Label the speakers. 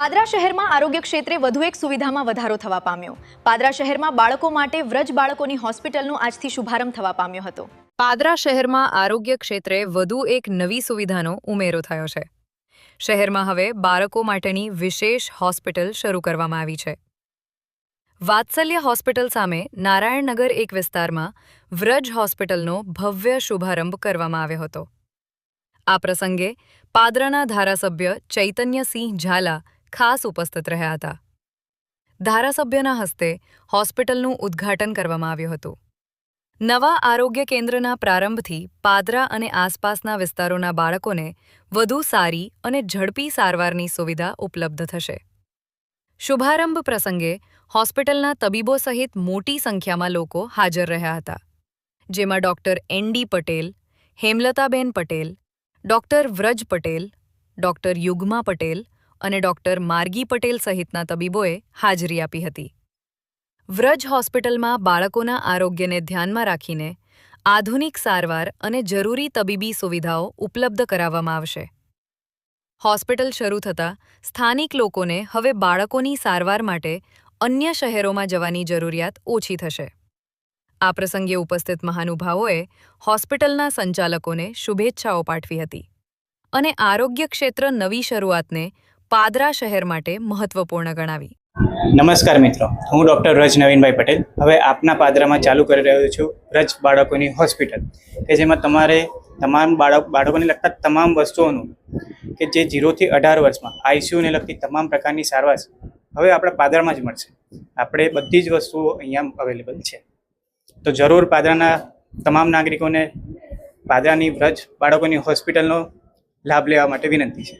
Speaker 1: પાદરા શહેરમાં આરોગ્ય ક્ષેત્રે વધુ એક સુવિધામાં વધારો થવા પામ્યો। પાદરા શહેરમાં બાળકો માટે વ્રજ બાળકોની હોસ્પિટલનો આજથી શુભારંભ થવા પામ્યો હતો।
Speaker 2: પાદરા શહેરમાં આરોગ્ય ક્ષેત્રે વધુ એક નવી સુવિધાનો ઉમેરો થયો છે। શહેરમાં હવે બાળકો માટેની વિશેષ હોસ્પિટલ શરૂ કરવામાં આવી છે। વાત્સલ્ય હોસ્પિટલ સામે નારાયણનગર એક વિસ્તારમાં વ્રજ હોસ્પિટલનો ભવ્ય શુભારંભ કરવામાં આવ્યો હતો। આ પ્રસંગે પાદરાના ધારાસભ્ય ચૈતન્યસિંહ ઝાલા ખાસ ઉપસ્થિત રહ્યા હતા। ધારાસભ્યના હસ્તે હોસ્પિટલનું ઉદ્ઘાટન કરવામાં આવ્યું હતું। નવા આરોગ્ય કેન્દ્રના પ્રારંભથી પાદરા અને આસપાસના વિસ્તારોના બાળકોને વધુ સારી અને ઝડપી સારવારની સુવિધા ઉપલબ્ધ થશે। શુભારંભ પ્રસંગે હોસ્પિટલના તબીબો સહિત મોટી સંખ્યામાં લોકો હાજર રહ્યા હતા, જેમાં doctor N D. Patel, Hemlataben Patel, doctor Vraj Patel, doctor Yugma Patel અને ડૉક્ટર માર્ગી પટેલ સહિતના તબીબોએ હાજરી આપી હતી। વ્રજ હોસ્પિટલમાં બાળકોના આરોગ્યને ધ્યાનમાં રાખીને આધુનિક સારવાર અને જરૂરી તબીબી સુવિધાઓ ઉપલબ્ધ કરાવવામાં આવશે। હોસ્પિટલ શરૂ થતાં સ્થાનિક લોકોને હવે બાળકોની સારવાર માટે અન્ય શહેરોમાં જવાની જરૂરિયાત ઓછી થશે। આ પ્રસંગે ઉપસ્થિત મહાનુભાવોએ હોસ્પિટલના સંચાલકોને શુભેચ્છાઓ પાઠવી હતી અને આરોગ્ય ક્ષેત્ર નવી શરૂઆતને પાદરા શહેર માટે મહત્વપૂર્ણ ગણાવી।
Speaker 3: નમસ્કાર મિત્રો, હું ડૉક્ટર વ્રજ નવીનભાઈ પટેલ હવે આપના પાદરામાં ચાલુ કરી રહ્યો છું વ્રજ બાળકોની હોસ્પિટલ, કે જેમાં તમારે તમામ બાળકોને લગતા તમામ વસ્તુઓનું કે જે 0 થી 18 વર્ષમાં આઈસીયુને લગતી તમામ પ્રકારની સારવાર હવે આપણા પાદરામાં જ મળશે। આપણે બધી જ વસ્તુઓ અહીંયા અવેલેબલ છે, તો જરૂર પાદરાના તમામ નાગરિકોને પાદરાની વ્રજ બાળકોની હોસ્પિટલનો લાભ લેવા માટે વિનંતી છે।